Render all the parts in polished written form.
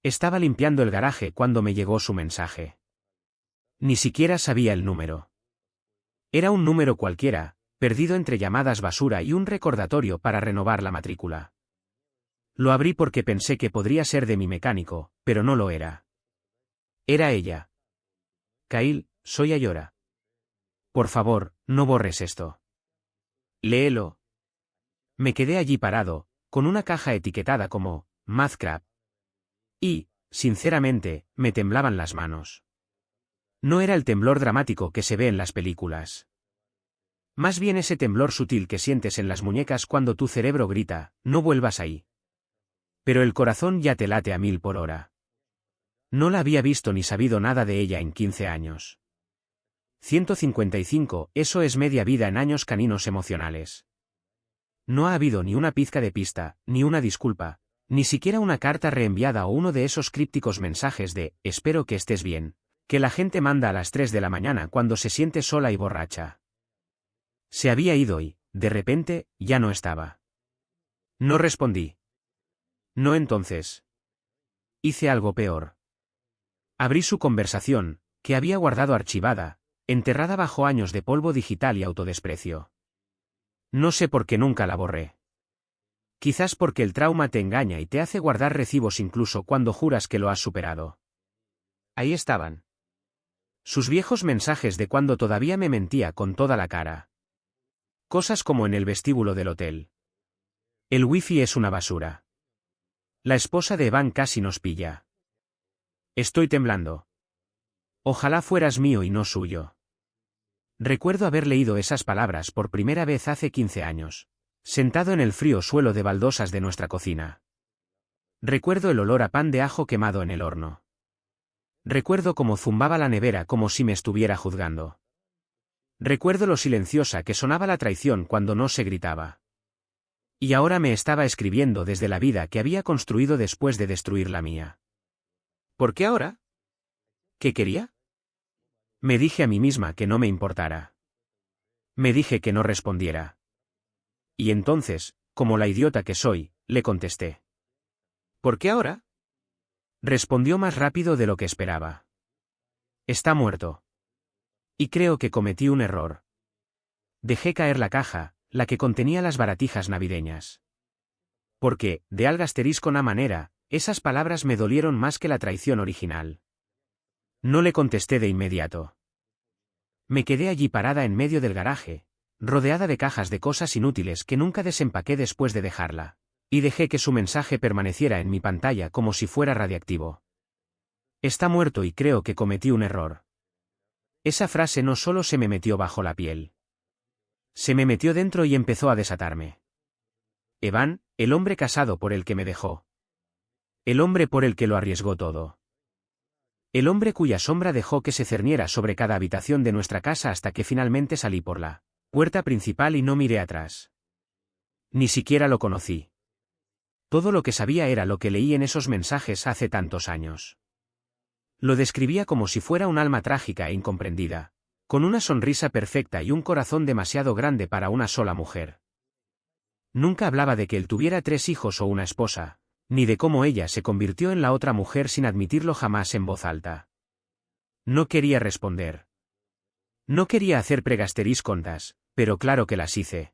Estaba limpiando el garaje cuando me llegó su mensaje. Ni siquiera sabía el número. Era un número cualquiera, perdido entre llamadas basura y un recordatorio para renovar la matrícula. Lo abrí porque pensé que podría ser de mi mecánico, pero no lo era. Era ella. Kyle, soy Ayora. Por favor, no borres esto. Léelo. Me quedé allí parado, con una caja etiquetada como Mathcraft. Y, sinceramente, me temblaban las manos. No era el temblor dramático que se ve en las películas. Más bien ese temblor sutil que sientes en las muñecas cuando tu cerebro grita, no vuelvas ahí. Pero el corazón ya te late a 1000 por hora. No la había visto ni sabido nada de ella en 15 años. 155, eso es media vida en años caninos emocionales. No ha habido ni una pizca de pista, ni una disculpa, ni siquiera una carta reenviada o uno de esos crípticos mensajes de «espero que estés bien», que la gente manda a las 3 de la mañana cuando se siente sola y borracha. Se había ido y, de repente, ya no estaba. No respondí. No entonces. Hice algo peor. Abrí su conversación, que había guardado archivada, enterrada bajo años de polvo digital y autodesprecio. No sé por qué nunca la borré. Quizás porque el trauma te engaña y te hace guardar recibos incluso cuando juras que lo has superado. Ahí estaban. Sus viejos mensajes de cuando todavía me mentía con toda la cara. Cosas como en el vestíbulo del hotel. El wifi es una basura. La esposa de Evan casi nos pilla. Estoy temblando. Ojalá fueras mío y no suyo. Recuerdo haber leído esas palabras por primera vez hace 15 años, sentado en el frío suelo de baldosas de nuestra cocina. Recuerdo el olor a pan de ajo quemado en el horno. Recuerdo cómo zumbaba la nevera como si me estuviera juzgando. Recuerdo lo silenciosa que sonaba la traición cuando no se gritaba. Y ahora me estaba escribiendo desde la vida que había construido después de destruir la mía. ¿Por qué ahora? ¿Qué quería? Me dije a mí misma que no me importara. Me dije que no respondiera. Y entonces, como la idiota que soy, le contesté. ¿Por qué ahora? Respondió más rápido de lo que esperaba. Está muerto. Y creo que cometí un error. Dejé caer la caja, la que contenía las baratijas navideñas. Porque, de algasteriscona manera, esas palabras me dolieron más que la traición original. No le contesté de inmediato. Me quedé allí parada en medio del garaje, rodeada de cajas de cosas inútiles que nunca desempaqué después de dejarla, y dejé que su mensaje permaneciera en mi pantalla como si fuera radiactivo. Está muerto y creo que cometí un error. Esa frase no solo se me metió bajo la piel. Se me metió dentro y empezó a desatarme. Evan, el hombre casado por el que me dejó. El hombre por el que lo arriesgó todo. El hombre cuya sombra dejó que se cerniera sobre cada habitación de nuestra casa hasta que finalmente salí por la puerta principal y no miré atrás. Ni siquiera lo conocí. Todo lo que sabía era lo que leí en esos mensajes hace tantos años. Lo describía como si fuera un alma trágica e incomprendida, con una sonrisa perfecta y un corazón demasiado grande para una sola mujer. Nunca hablaba de que él tuviera 3 hijos o una esposa, ni de cómo ella se convirtió en la otra mujer sin admitirlo jamás en voz alta. No quería responder. No quería hacer pregasteriscontas, pero claro que las hice.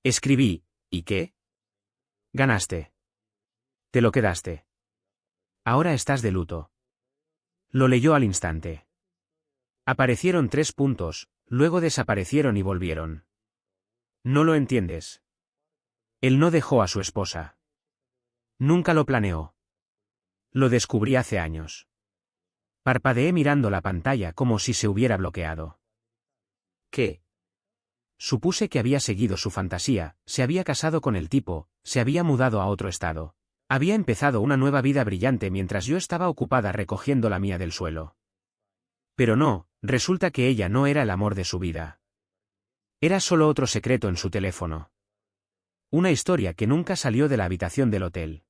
Escribí, ¿y qué? Ganaste. Te lo quedaste. Ahora estás de luto. Lo leyó al instante. Aparecieron 3 puntos, luego desaparecieron y volvieron. No lo entiendes. Él no dejó a su esposa. Nunca lo planeó. Lo descubrí hace años. Parpadeé mirando la pantalla como si se hubiera bloqueado. ¿Qué? Supuse que había seguido su fantasía, se había casado con el tipo, se había mudado a otro estado. Había empezado una nueva vida brillante mientras yo estaba ocupada recogiendo la mía del suelo. Pero no, resulta que ella no era el amor de su vida. Era solo otro secreto en su teléfono. Una historia que nunca salió de la habitación del hotel.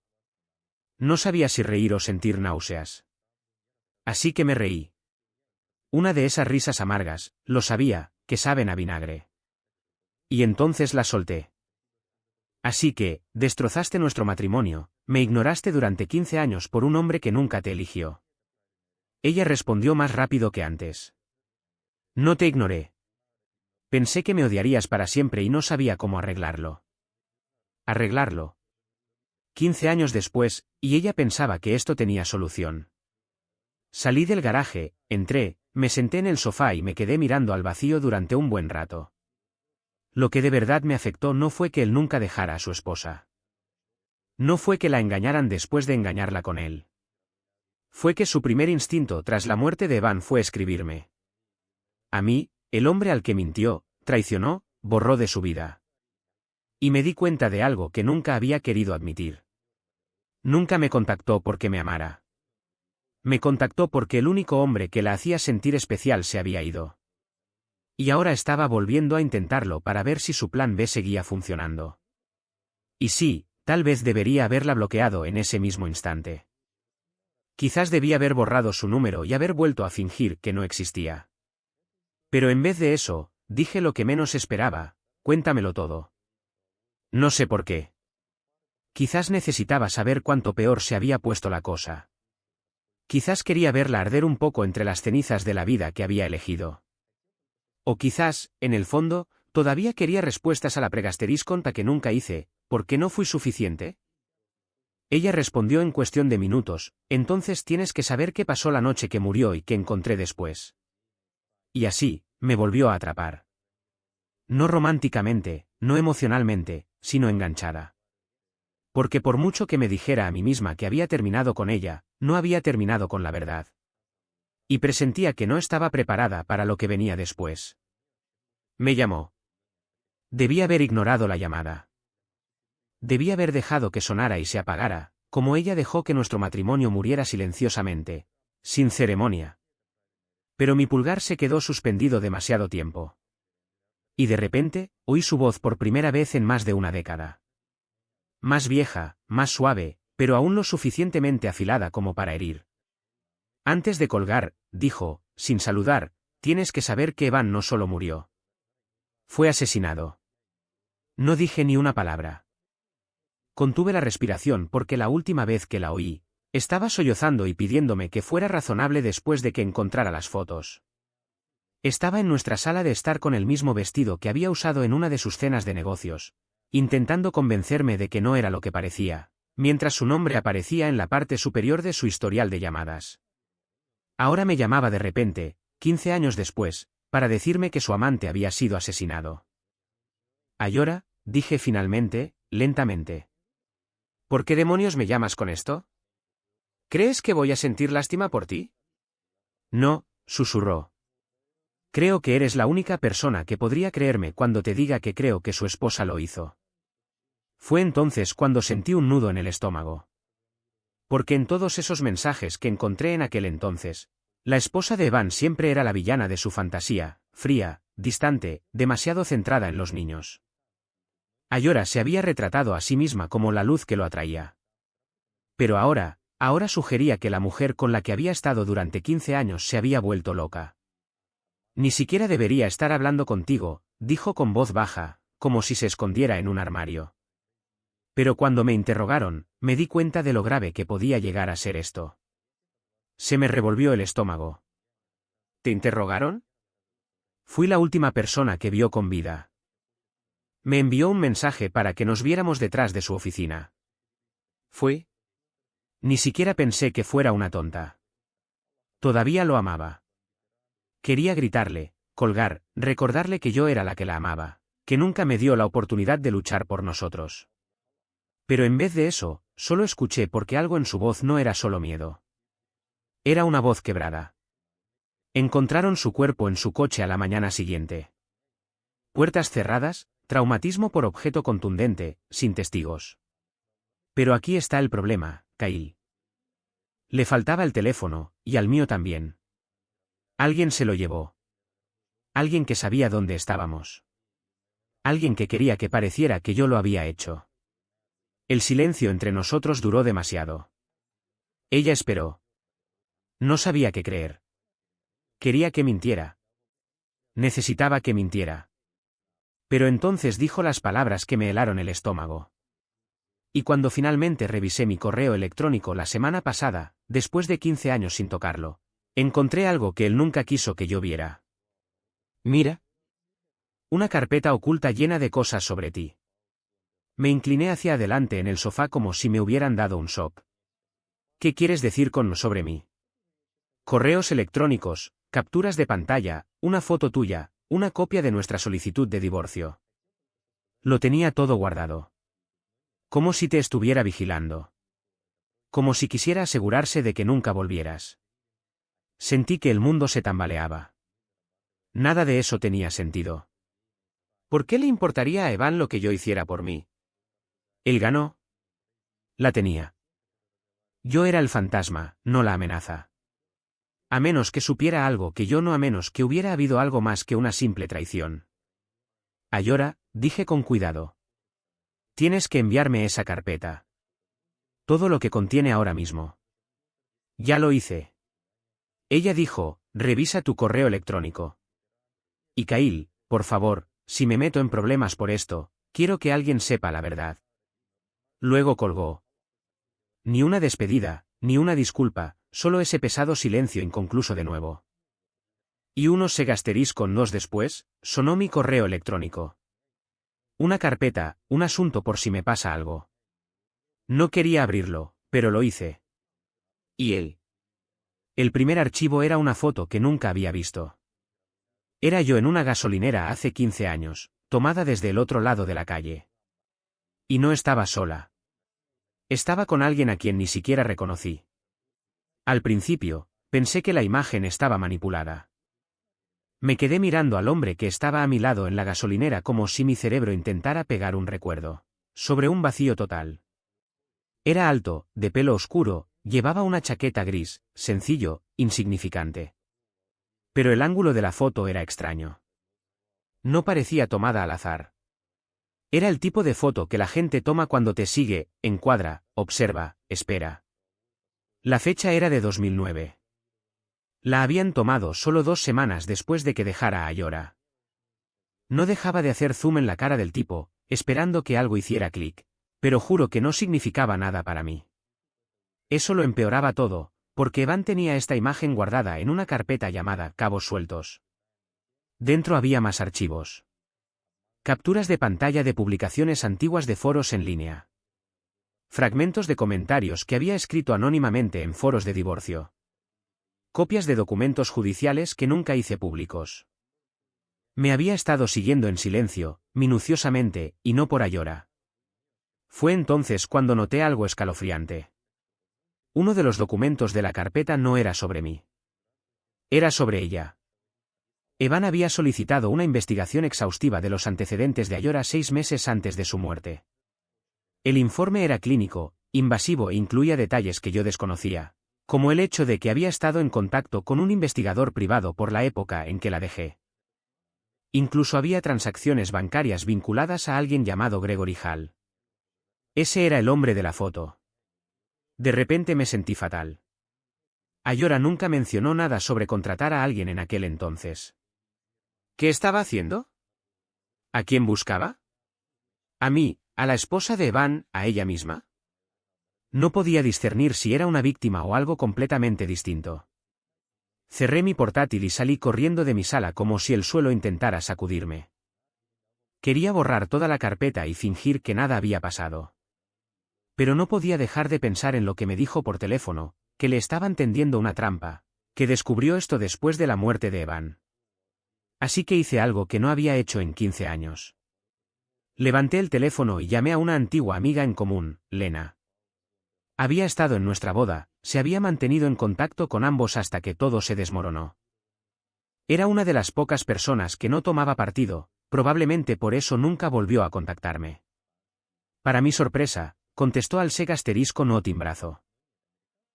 No sabía si reír o sentir náuseas. Así que me reí. Una de esas risas amargas, lo sabía, que saben a vinagre. Y entonces la solté. Así que, destrozaste nuestro matrimonio, Me ignoraste durante 15 años por un hombre que nunca te eligió. Ella respondió más rápido que antes. No te ignoré. Pensé que me odiarías para siempre y no sabía cómo arreglarlo. Arreglarlo. 15 años después, y ella pensaba que esto tenía solución. Salí del garaje, entré, me senté en el sofá y me quedé mirando al vacío durante un buen rato. Lo que de verdad me afectó no fue que él nunca dejara a su esposa. No fue que la engañaran después de engañarla con él. Fue que su primer instinto tras la muerte de Evan fue escribirme. A mí, el hombre al que mintió, traicionó, borró de su vida. Y me di cuenta de algo que nunca había querido admitir. Nunca me contactó porque me amara. Me contactó porque el único hombre que la hacía sentir especial se había ido. Y ahora estaba volviendo a intentarlo para ver si su plan B seguía funcionando. Y sí, tal vez debería haberla bloqueado en ese mismo instante. Quizás debía haber borrado su número y haber vuelto a fingir que no existía. Pero en vez de eso, dije lo que menos esperaba: cuéntamelo todo. No sé por qué. Quizás necesitaba saber cuánto peor se había puesto la cosa. Quizás quería verla arder un poco entre las cenizas de la vida que había elegido. O quizás, en el fondo, todavía quería respuestas a la pregasterisconta que nunca hice: ¿por qué no fui suficiente? Ella respondió en cuestión de minutos: entonces tienes que saber qué pasó la noche que murió y qué encontré después. Y así, me volvió a atrapar. No románticamente, no emocionalmente, sino enganchada. Porque por mucho que me dijera a mí misma que había terminado con ella, no había terminado con la verdad. Y presentía que no estaba preparada para lo que venía después. Me llamó. Debí haber ignorado la llamada. Debí haber dejado que sonara y se apagara, como ella dejó que nuestro matrimonio muriera silenciosamente, sin ceremonia. Pero mi pulgar se quedó suspendido demasiado tiempo. Y de repente, oí su voz por primera vez en más de una década. Más vieja, más suave, pero aún lo suficientemente afilada como para herir. Antes de colgar, dijo, sin saludar: tienes que saber que Evan no solo murió. Fue asesinado. No dije ni una palabra. Contuve la respiración porque la última vez que la oí, estaba sollozando y pidiéndome que fuera razonable después de que encontrara las fotos. Estaba en nuestra sala de estar con el mismo vestido que había usado en una de sus cenas de negocios, intentando convencerme de que no era lo que parecía, mientras su nombre aparecía en la parte superior de su historial de llamadas. Ahora me llamaba de repente, 15 años después, para decirme que su amante había sido asesinado. Ayora, dije finalmente, lentamente. ¿Por qué demonios me llamas con esto? ¿Crees que voy a sentir lástima por ti? No, susurró. Creo que eres la única persona que podría creerme cuando te diga que creo que su esposa lo hizo. Fue entonces cuando sentí un nudo en el estómago. Porque en todos esos mensajes que encontré en aquel entonces, la esposa de Evan siempre era la villana de su fantasía, fría, distante, demasiado centrada en los niños. Ayora se había retratado a sí misma como la luz que lo atraía. Pero ahora sugería que la mujer con la que había estado durante 15 años se había vuelto loca. Ni siquiera debería estar hablando contigo, dijo con voz baja, como si se escondiera en un armario. Pero cuando me interrogaron, me di cuenta de lo grave que podía llegar a ser esto. Se me revolvió el estómago. ¿Te interrogaron? Fui la última persona que vio con vida. Me envió un mensaje para que nos viéramos detrás de su oficina. ¿Fue? Ni siquiera pensé que fuera una tonta. Todavía lo amaba. Quería gritarle, colgar, recordarle que yo era la que la amaba, que nunca me dio la oportunidad de luchar por nosotros. Pero en vez de eso, solo escuché porque algo en su voz no era solo miedo. Era una voz quebrada. Encontraron su cuerpo en su coche a la mañana siguiente. Puertas cerradas, traumatismo por objeto contundente, sin testigos. Pero aquí está el problema, Kyle. Le faltaba el teléfono, y al mío también. Alguien se lo llevó. Alguien que sabía dónde estábamos. Alguien que quería que pareciera que yo lo había hecho. El silencio entre nosotros duró demasiado. Ella esperó. No sabía qué creer. Quería que mintiera. Necesitaba que mintiera. Pero entonces dijo las palabras que me helaron el estómago. Y cuando finalmente revisé mi correo electrónico la semana pasada, después de 15 años sin tocarlo, encontré algo que él nunca quiso que yo viera. Mira. Una carpeta oculta llena de cosas sobre ti. Me incliné hacia adelante en el sofá como si me hubieran dado un shock. ¿Qué quieres decir con sobre mí? Correos electrónicos, capturas de pantalla, una foto tuya, una copia de nuestra solicitud de divorcio. Lo tenía todo guardado. Como si te estuviera vigilando. Como si quisiera asegurarse de que nunca volvieras. Sentí que el mundo se tambaleaba. Nada de eso tenía sentido. ¿Por qué le importaría a Evan lo que yo hiciera por mí? Él ganó. La tenía. Yo era el fantasma, no la amenaza. A menos que supiera algo que yo no, a menos que hubiera habido algo más que una simple traición. Ayora, dije con cuidado. Tienes que enviarme esa carpeta. Todo lo que contiene ahora mismo. Ya lo hice. Ella dijo, revisa tu correo electrónico. Y Kyle, por favor, si me meto en problemas por esto, quiero que alguien sepa la verdad. Luego colgó. Ni una despedida, ni una disculpa, solo ese pesado silencio inconcluso de nuevo. Y unos segasterisco nos después, sonó mi correo electrónico. Una carpeta, un asunto por si me pasa algo. No quería abrirlo, pero lo hice. ¿Y él? El primer archivo era una foto que nunca había visto. Era yo en una gasolinera hace 15 años, tomada desde el otro lado de la calle. Y no estaba sola. Estaba con alguien a quien ni siquiera reconocí. Al principio, pensé que la imagen estaba manipulada. Me quedé mirando al hombre que estaba a mi lado en la gasolinera como si mi cerebro intentara pegar un recuerdo. Sobre un vacío total. Era alto, de pelo oscuro, llevaba una chaqueta gris, sencillo, insignificante. Pero el ángulo de la foto era extraño. No parecía tomada al azar. Era el tipo de foto que la gente toma cuando te sigue, encuadra, observa, espera. La fecha era de 2009. La habían tomado solo 2 semanas después de que dejara a Ayora. No dejaba de hacer zoom en la cara del tipo, esperando que algo hiciera clic, pero juro que no significaba nada para mí. Eso lo empeoraba todo, porque Evan tenía esta imagen guardada en una carpeta llamada Cabos Sueltos. Dentro había más archivos. Capturas de pantalla de publicaciones antiguas de foros en línea. Fragmentos de comentarios que había escrito anónimamente en foros de divorcio. Copias de documentos judiciales que nunca hice públicos. Me había estado siguiendo en silencio, minuciosamente, y no por Ayora. Fue entonces cuando noté algo escalofriante. Uno de los documentos de la carpeta no era sobre mí. Era sobre ella. Evan había solicitado una investigación exhaustiva de los antecedentes de Ayora 6 meses antes de su muerte. El informe era clínico, invasivo e incluía detalles que yo desconocía, como el hecho de que había estado en contacto con un investigador privado por la época en que la dejé. Incluso había transacciones bancarias vinculadas a alguien llamado Gregory Hall. Ese era el hombre de la foto. De repente me sentí fatal. Ayora nunca mencionó nada sobre contratar a alguien en aquel entonces. ¿Qué estaba haciendo? ¿A quién buscaba? A mí, a la esposa de Evan, a ella misma. No podía discernir si era una víctima o algo completamente distinto. Cerré mi portátil y salí corriendo de mi sala como si el suelo intentara sacudirme. Quería borrar toda la carpeta y fingir que nada había pasado. Pero no podía dejar de pensar en lo que me dijo por teléfono, que le estaban tendiendo una trampa, que descubrió esto después de la muerte de Evan. Así que hice algo que no había hecho en 15 años. Levanté el teléfono y llamé a una antigua amiga en común, Lena. Había estado en nuestra boda, se había mantenido en contacto con ambos hasta que todo se desmoronó. Era una de las pocas personas que no tomaba partido, probablemente por eso nunca volvió a contactarme. Para mi sorpresa, contestó al segasterisco no timbrazo.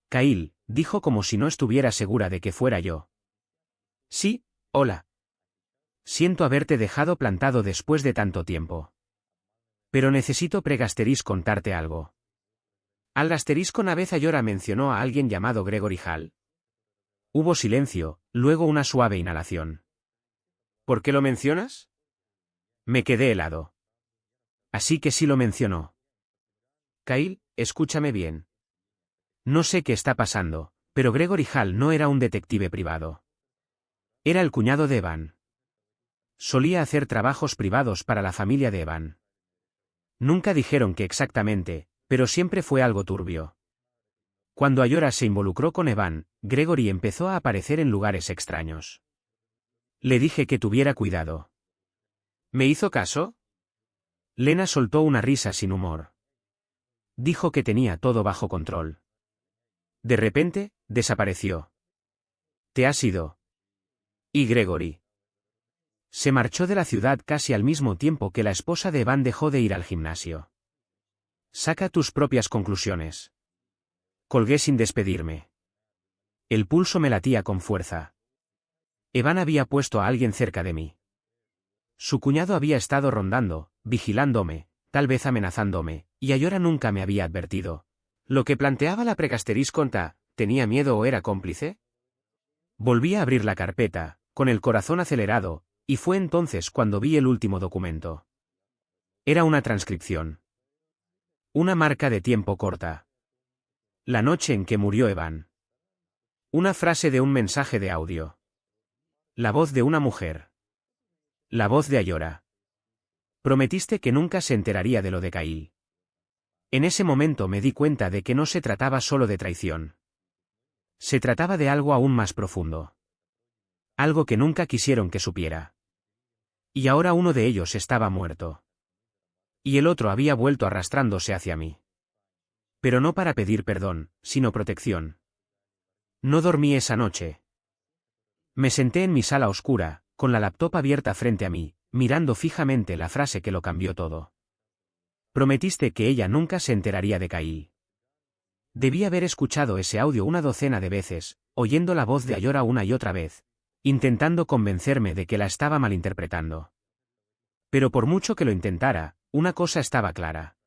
Kyle, dijo como si no estuviera segura de que fuera yo. Sí, hola. Siento haberte dejado plantado después de tanto tiempo. Pero necesito contarte algo. Al asterisco una vez Ayora mencionó a alguien llamado Gregory Hall. Hubo silencio, luego una suave inhalación. ¿Por qué lo mencionas? Me quedé helado. Así que sí lo mencionó. Kyle, escúchame bien. No sé qué está pasando, pero Gregory Hall no era un detective privado. Era el cuñado de Evan. Solía hacer trabajos privados para la familia de Evan. Nunca dijeron qué exactamente, pero siempre fue algo turbio. Cuando Ayora se involucró con Evan, Gregory empezó a aparecer en lugares extraños. Le dije que tuviera cuidado. ¿Me hizo caso? Lena soltó una risa sin humor. Dijo que tenía todo bajo control. De repente, desapareció. ¿Te has ido? ¿Y Gregory? Se marchó de la ciudad casi al mismo tiempo que la esposa de Evan dejó de ir al gimnasio. Saca tus propias conclusiones. Colgué sin despedirme. El pulso me latía con fuerza. Evan había puesto a alguien cerca de mí. Su cuñado había estado rondando, vigilándome, tal vez amenazándome, y Ayora nunca me había advertido. Lo que planteaba la precasteris conta, ¿tenía miedo o era cómplice? Volví a abrir la carpeta, con el corazón acelerado, y fue entonces cuando vi el último documento. Era una transcripción. Una marca de tiempo corta. La noche en que murió Evan. Una frase de un mensaje de audio. La voz de una mujer. La voz de Ayora. Prometiste que nunca se enteraría de lo de Kyle. En ese momento me di cuenta de que no se trataba solo de traición. Se trataba de algo aún más profundo. Algo que nunca quisieron que supiera. Y ahora uno de ellos estaba muerto. Y el otro había vuelto arrastrándose hacia mí. Pero no para pedir perdón, sino protección. No dormí esa noche. Me senté en mi sala oscura, con la laptop abierta frente a mí, mirando fijamente la frase que lo cambió todo. Prometiste que ella nunca se enteraría de Kyle. Debí haber escuchado ese audio una docena de veces, oyendo la voz de Ayora una y otra vez, intentando convencerme de que la estaba malinterpretando. Pero por mucho que lo intentara, una cosa estaba clara.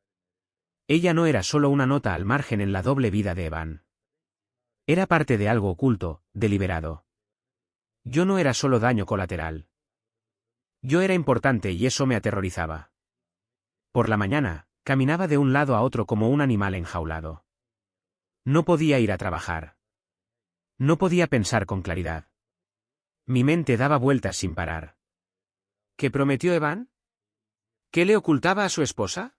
Ella no era solo una nota al margen en la doble vida de Evan. Era parte de algo oculto, deliberado. Yo no era solo daño colateral. Yo era importante y eso me aterrorizaba. Por la mañana, caminaba de un lado a otro como un animal enjaulado. No podía ir a trabajar. No podía pensar con claridad. Mi mente daba vueltas sin parar. ¿Qué prometió Evan? ¿Qué le ocultaba a su esposa?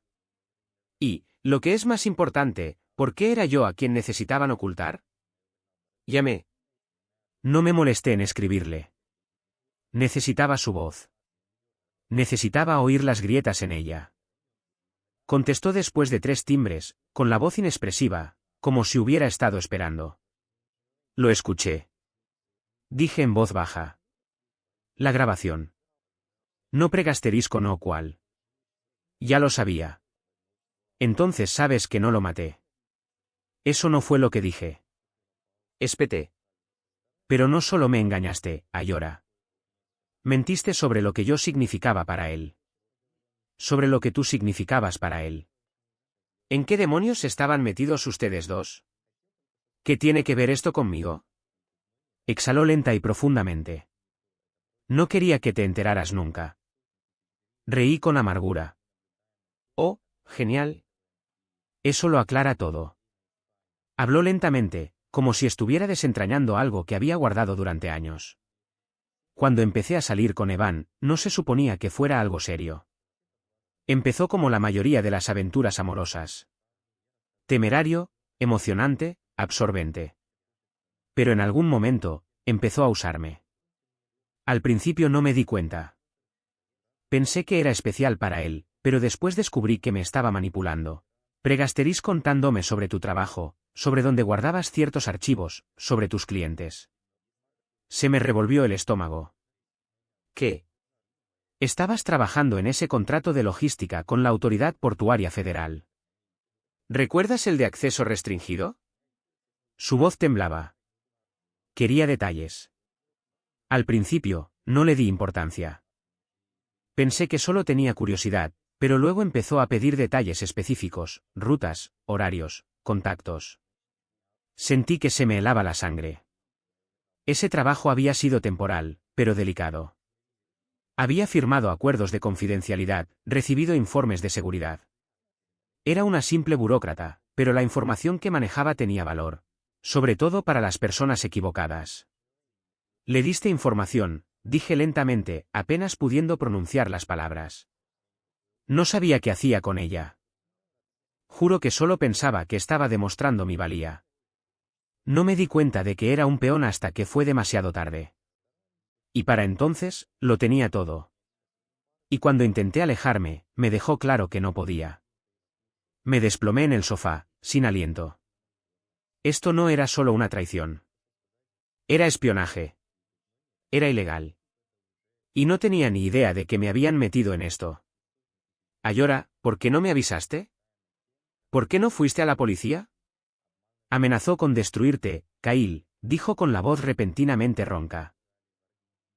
Y, lo que es más importante, ¿por qué era yo a quien necesitaban ocultar? Llamé. No me molesté en escribirle. Necesitaba su voz. Necesitaba oír las grietas en ella. Contestó después de 3 timbres, con la voz inexpresiva, como si hubiera estado esperando. Lo escuché. Dije en voz baja. La grabación. No pregasterisco no cual. Ya lo sabía. Entonces sabes que no lo maté. Eso no fue lo que dije. Espeté. Pero no solo me engañaste, Ayora. Mentiste sobre lo que yo significaba para él. Sobre lo que tú significabas para él. ¿En qué demonios estaban metidos ustedes dos? ¿Qué tiene que ver esto conmigo? Exhaló lenta y profundamente. No quería que te enteraras nunca. Reí con amargura. Oh, genial. Eso lo aclara todo. Habló lentamente, como si estuviera desentrañando algo que había guardado durante años. Cuando empecé a salir con Evan, no se suponía que fuera algo serio. Empezó como la mayoría de las aventuras amorosas. Temerario, emocionante, absorbente. Pero en algún momento, empezó a usarme. Al principio no me di cuenta. Pensé que era especial para él, pero después descubrí que me estaba manipulando. Pregasteris contándome sobre tu trabajo, sobre dónde guardabas ciertos archivos, sobre tus clientes. Se me revolvió el estómago. ¿Qué? Estabas trabajando en ese contrato de logística con la Autoridad Portuaria Federal. ¿Recuerdas el de acceso restringido? Su voz temblaba. Quería detalles. Al principio, no le di importancia. Pensé que solo tenía curiosidad, pero luego empezó a pedir detalles específicos, rutas, horarios, contactos. Sentí que se me helaba la sangre. Ese trabajo había sido temporal, pero delicado. Había firmado acuerdos de confidencialidad, recibido informes de seguridad. Era una simple burócrata, pero la información que manejaba tenía valor, sobre todo para las personas equivocadas. Le diste información, dije lentamente, apenas pudiendo pronunciar las palabras. No sabía qué hacía con ella. Juro que solo pensaba que estaba demostrando mi valía. No me di cuenta de que era un peón hasta que fue demasiado tarde. Y para entonces, lo tenía todo. Y cuando intenté alejarme, me dejó claro que no podía. Me desplomé en el sofá, sin aliento. Esto no era solo una traición. Era espionaje. Era ilegal. Y no tenía ni idea de que me habían metido en esto. Ayora, ¿por qué no me avisaste? ¿Por qué no fuiste a la policía? Amenazó con destruirte, Kyle, dijo con la voz repentinamente ronca.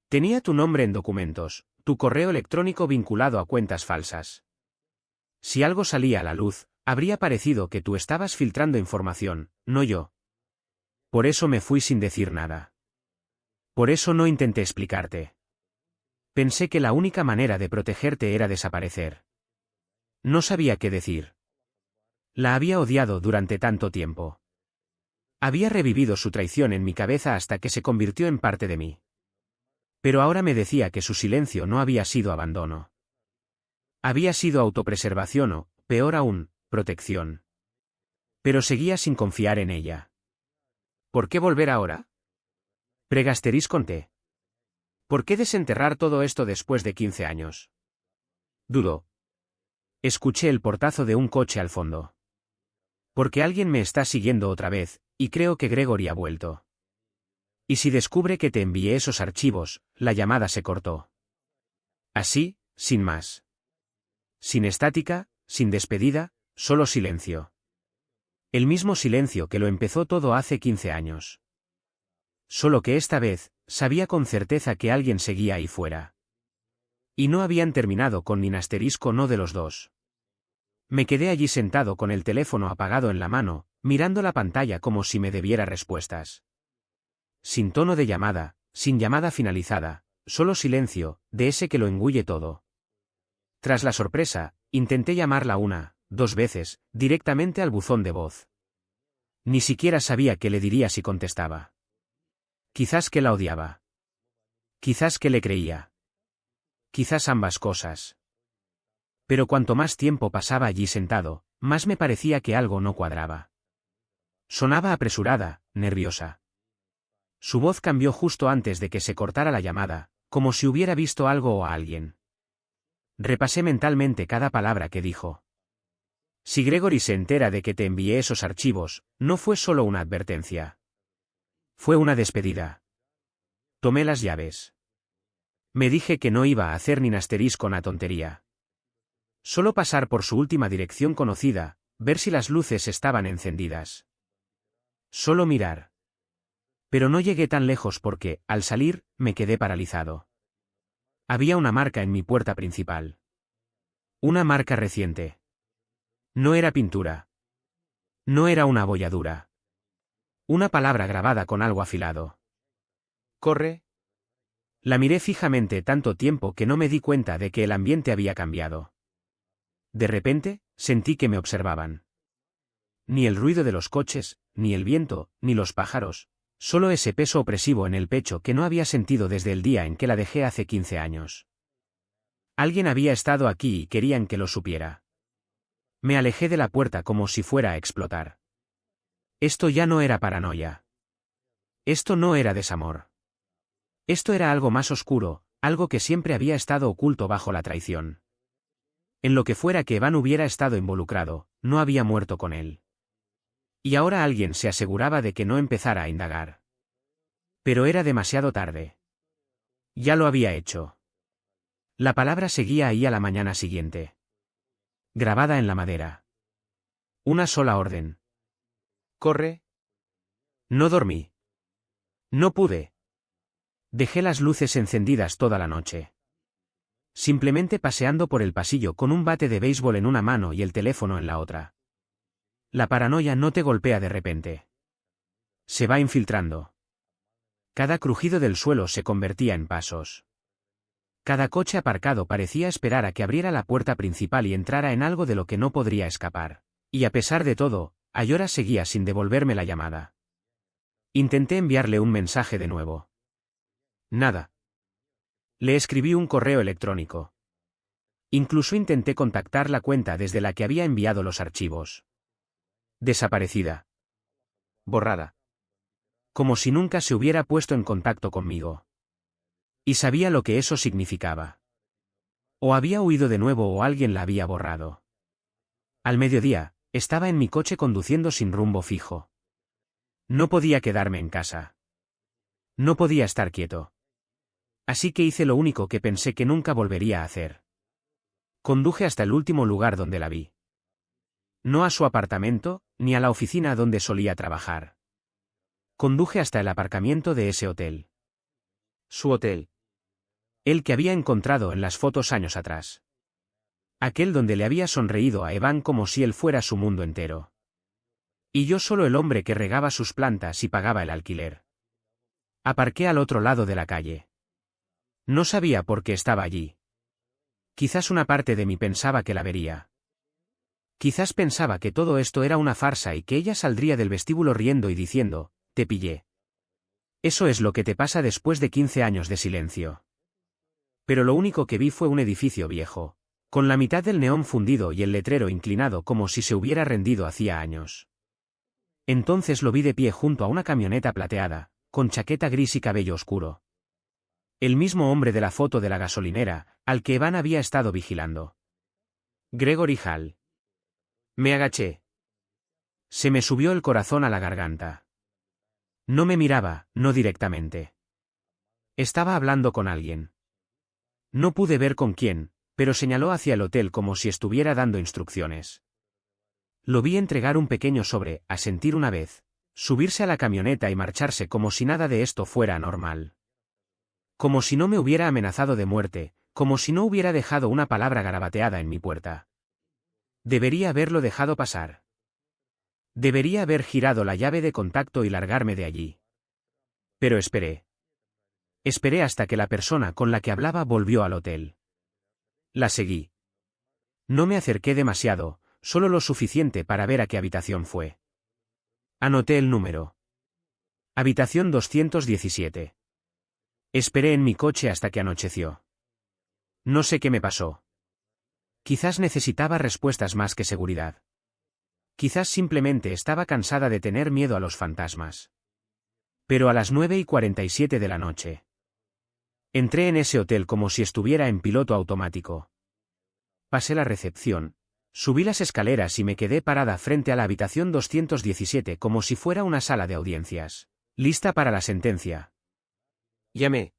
Tenía tu nombre en documentos, tu correo electrónico vinculado a cuentas falsas. Si algo salía a la luz, habría parecido que tú estabas filtrando información, no yo. Por eso me fui sin decir nada. Por eso no intenté explicarte. Pensé que la única manera de protegerte era desaparecer. No sabía qué decir. La había odiado durante tanto tiempo. Había revivido su traición en mi cabeza hasta que se convirtió en parte de mí. Pero ahora me decía que su silencio no había sido abandono. Había sido autopreservación o, peor aún, protección. Pero seguía sin confiar en ella. ¿Por qué volver ahora? Pregasteris conté. ¿Por qué desenterrar todo esto después de 15 años? Dudó. Escuché el portazo de un coche al fondo. Porque alguien me está siguiendo otra vez, y creo que Gregory ha vuelto. Y si descubre que te envié esos archivos, la llamada se cortó. Así, sin más. Sin estática, sin despedida, solo silencio. El mismo silencio que lo empezó todo hace 15 años. Solo que esta vez, sabía con certeza que alguien seguía ahí fuera. Y no habían terminado con ni asterisco no de los dos. Me quedé allí sentado con el teléfono apagado en la mano, mirando la pantalla como si me debiera respuestas. Sin tono de llamada, sin llamada finalizada, solo silencio, de ese que lo engulle todo. Tras la sorpresa, intenté llamarla 1, 2 veces, directamente al buzón de voz. Ni siquiera sabía qué le diría si contestaba. Quizás que la odiaba. Quizás que le creía. Quizás ambas cosas. Pero cuanto más tiempo pasaba allí sentado, más me parecía que algo no cuadraba. Sonaba apresurada, nerviosa. Su voz cambió justo antes de que se cortara la llamada, como si hubiera visto algo o a alguien. Repasé mentalmente cada palabra que dijo. Si Gregory se entera de que te envié esos archivos, no fue solo una advertencia. Fue una despedida. Tomé las llaves. Me dije que no iba a hacer ni asterisco na tontería. Solo pasar por su última dirección conocida, ver si las luces estaban encendidas. Solo mirar. Pero no llegué tan lejos porque, al salir, me quedé paralizado. Había una marca en mi puerta principal. Una marca reciente. No era pintura. No era una abolladura. Una palabra grabada con algo afilado. ¿Corre? La miré fijamente tanto tiempo que no me di cuenta de que el ambiente había cambiado. De repente, sentí que me observaban. Ni el ruido de los coches, ni el viento, ni los pájaros, solo ese peso opresivo en el pecho que no había sentido desde el día en que la dejé hace 15 años. Alguien había estado aquí y querían que lo supiera. Me alejé de la puerta como si fuera a explotar. Esto ya no era paranoia. Esto no era desamor. Esto era algo más oscuro, algo que siempre había estado oculto bajo la traición. En lo que fuera que Evan hubiera estado involucrado, no había muerto con él. Y ahora alguien se aseguraba de que no empezara a indagar. Pero era demasiado tarde. Ya lo había hecho. La palabra seguía ahí a la mañana siguiente. Grabada en la madera. Una sola orden. ¿Corre? No dormí. No pude. Dejé las luces encendidas toda la noche. Simplemente paseando por el pasillo con un bate de béisbol en una mano y el teléfono en la otra. La paranoia no te golpea de repente. Se va infiltrando. Cada crujido del suelo se convertía en pasos. Cada coche aparcado parecía esperar a que abriera la puerta principal y entrara en algo de lo que no podría escapar. Y a pesar de todo, Ayora seguía sin devolverme la llamada. Intenté enviarle un mensaje de nuevo. Nada. Le escribí un correo electrónico. Incluso intenté contactar la cuenta desde la que había enviado los archivos. Desaparecida. Borrada. Como si nunca se hubiera puesto en contacto conmigo. Y sabía lo que eso significaba. O había huido de nuevo o alguien la había borrado. Al mediodía, estaba en mi coche conduciendo sin rumbo fijo. No podía quedarme en casa. No podía estar quieto. Así que hice lo único que pensé que nunca volvería a hacer. Conduje hasta el último lugar donde la vi. No a su apartamento, ni a la oficina donde solía trabajar. Conduje hasta el aparcamiento de ese hotel. Su hotel. El que había encontrado en las fotos años atrás. Aquel donde le había sonreído a Evan como si él fuera su mundo entero. Y yo solo el hombre que regaba sus plantas y pagaba el alquiler. Aparqué al otro lado de la calle. No sabía por qué estaba allí. Quizás una parte de mí pensaba que la vería. Quizás pensaba que todo esto era una farsa y que ella saldría del vestíbulo riendo y diciendo, «Te pillé». Eso es lo que te pasa después de 15 años de silencio. Pero lo único que vi fue un edificio viejo, con la mitad del neón fundido y el letrero inclinado como si se hubiera rendido hacía años. Entonces lo vi de pie junto a una camioneta plateada, con chaqueta gris y cabello oscuro. El mismo hombre de la foto de la gasolinera, al que Evan había estado vigilando. Gregory Hall. Me agaché. Se me subió el corazón a la garganta. No me miraba, no directamente. Estaba hablando con alguien. No pude ver con quién, pero señaló hacia el hotel como si estuviera dando instrucciones. Lo vi entregar un pequeño sobre, asentir una vez, subirse a la camioneta y marcharse como si nada de esto fuera normal. Como si no me hubiera amenazado de muerte, como si no hubiera dejado una palabra garabateada en mi puerta. Debería haberlo dejado pasar. Debería haber girado la llave de contacto y largarme de allí. Pero esperé. Esperé hasta que la persona con la que hablaba volvió al hotel. La seguí. No me acerqué demasiado, solo lo suficiente para ver a qué habitación fue. Anoté el número. Habitación 217. Esperé en mi coche hasta que anocheció. No sé qué me pasó. Quizás necesitaba respuestas más que seguridad. Quizás simplemente estaba cansada de tener miedo a los fantasmas. Pero a las 9:47 de la noche. Entré en ese hotel como si estuviera en piloto automático. Pasé la recepción, subí las escaleras y me quedé parada frente a la habitación 217 como si fuera una sala de audiencias, lista para la sentencia. Llamé.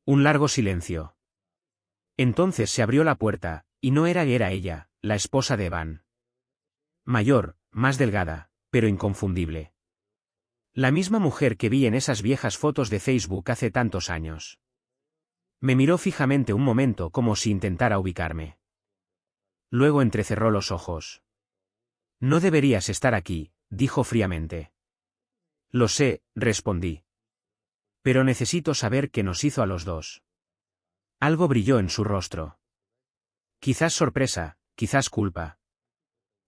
Un largo silencio. Entonces se abrió la puerta, y no era ella, la esposa de Evan. Mayor, más delgada, pero inconfundible. La misma mujer que vi en esas viejas fotos de Facebook hace tantos años. Me miró fijamente un momento como si intentara ubicarme. Luego entrecerró los ojos. No deberías estar aquí, dijo fríamente. Lo sé, respondí. Pero necesito saber qué nos hizo a los dos. Algo brilló en su rostro. Quizás sorpresa, quizás culpa.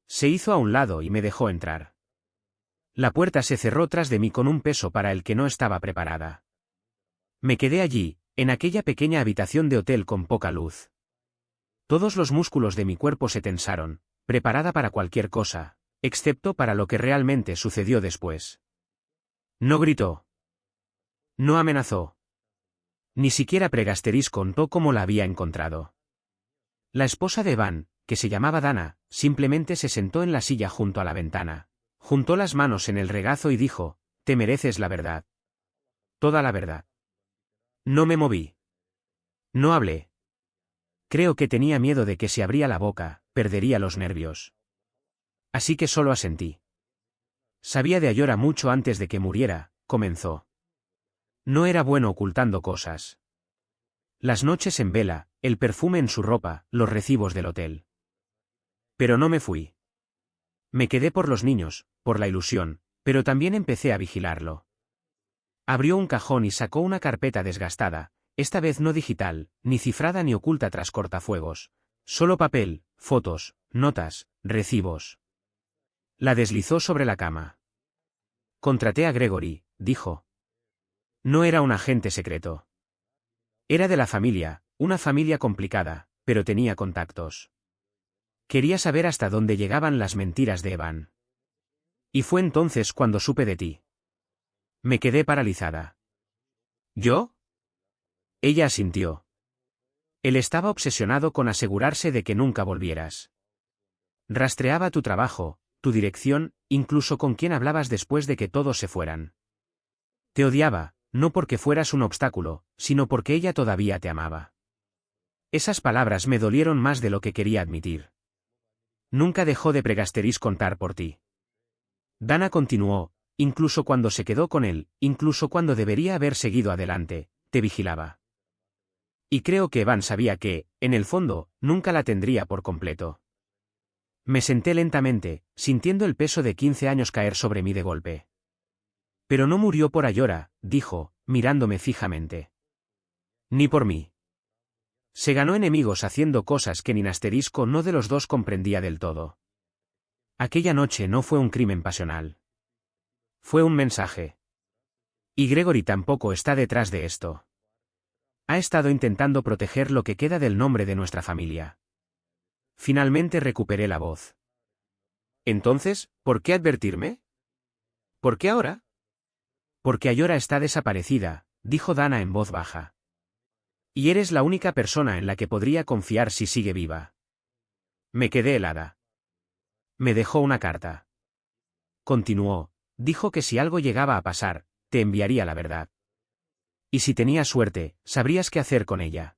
Se hizo a un lado y me dejó entrar. La puerta se cerró tras de mí con un peso para el que no estaba preparada. Me quedé allí, en aquella pequeña habitación de hotel con poca luz. Todos los músculos de mi cuerpo se tensaron, preparada para cualquier cosa, excepto para lo que realmente sucedió después. No gritó. No amenazó. Ni siquiera Pregasteris contó cómo la había encontrado. La esposa de Evan, que se llamaba Dana, simplemente se sentó en la silla junto a la ventana, juntó las manos en el regazo y dijo, «Te mereces la verdad. Toda la verdad». No me moví. No hablé. Creo que tenía miedo de que si abría la boca, perdería los nervios. Así que solo asentí. Sabía de Ayora mucho antes de que muriera, comenzó. No era bueno ocultando cosas. Las noches en vela, el perfume en su ropa, los recibos del hotel. Pero no me fui. Me quedé por los niños, por la ilusión, pero también empecé a vigilarlo. Abrió un cajón y sacó una carpeta desgastada, esta vez no digital, ni cifrada ni oculta tras cortafuegos. Solo papel, fotos, notas, recibos. La deslizó sobre la cama. Contraté a Gregory, dijo. No era un agente secreto. Era de la familia, una familia complicada, pero tenía contactos. Quería saber hasta dónde llegaban las mentiras de Evan. Y fue entonces cuando supe de ti. Me quedé paralizada. ¿Yo? Ella asintió. Él estaba obsesionado con asegurarse de que nunca volvieras. Rastreaba tu trabajo, tu dirección, incluso con quién hablabas después de que todos se fueran. Te odiaba, no porque fueras un obstáculo, sino porque ella todavía te amaba. Esas palabras me dolieron más de lo que quería admitir. Nunca dejó de Pregasteris contar por ti. Dana continuó, incluso cuando se quedó con él, incluso cuando debería haber seguido adelante, te vigilaba. Y creo que Evan sabía que, en el fondo, nunca la tendría por completo. Me senté lentamente, sintiendo el peso de 15 años caer sobre mí de golpe. Pero no murió por Ayora, dijo, mirándome fijamente. Ni por mí. Se ganó enemigos haciendo cosas que ni Asterisco no de los dos comprendía del todo. Aquella noche no fue un crimen pasional. Fue un mensaje. Y Gregory tampoco está detrás de esto. Ha estado intentando proteger lo que queda del nombre de nuestra familia. Finalmente recuperé la voz. Entonces, ¿por qué advertirme? ¿Por qué ahora? Porque Ayora está desaparecida, dijo Dana en voz baja. Y eres la única persona en la que podría confiar si sigue viva. Me quedé helada. Me dejó una carta. Continuó, dijo que si algo llegaba a pasar, te enviaría la verdad. Y si tenías suerte, sabrías qué hacer con ella.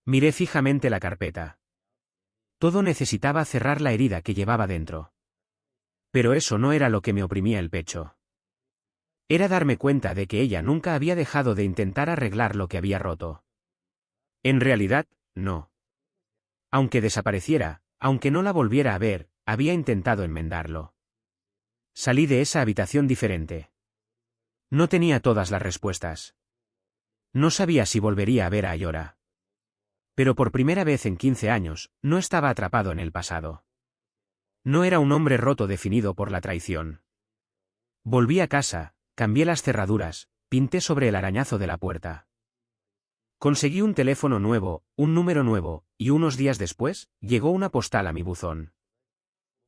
Miré fijamente la carpeta. Todo necesitaba cerrar la herida que llevaba dentro. Pero eso no era lo que me oprimía el pecho. Era darme cuenta de que ella nunca había dejado de intentar arreglar lo que había roto. En realidad, no. Aunque desapareciera, aunque no la volviera a ver, había intentado enmendarlo. Salí de esa habitación diferente. No tenía todas las respuestas. No sabía si volvería a ver a Ayora. Pero por primera vez en 15 años, no estaba atrapado en el pasado. No era un hombre roto definido por la traición. Volví a casa, cambié las cerraduras, pinté sobre el arañazo de la puerta. Conseguí un teléfono nuevo, un número nuevo, y unos días después, llegó una postal a mi buzón.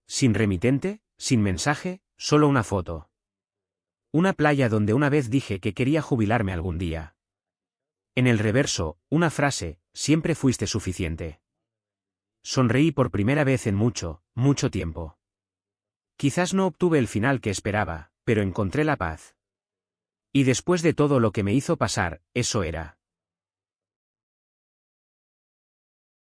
Sin remitente, sin mensaje, solo una foto. Una playa donde una vez dije que quería jubilarme algún día. En el reverso, una frase, siempre fuiste suficiente. Sonreí por primera vez en mucho, mucho tiempo. Quizás no obtuve el final que esperaba, pero encontré la paz. Y después de todo lo que me hizo pasar, eso era.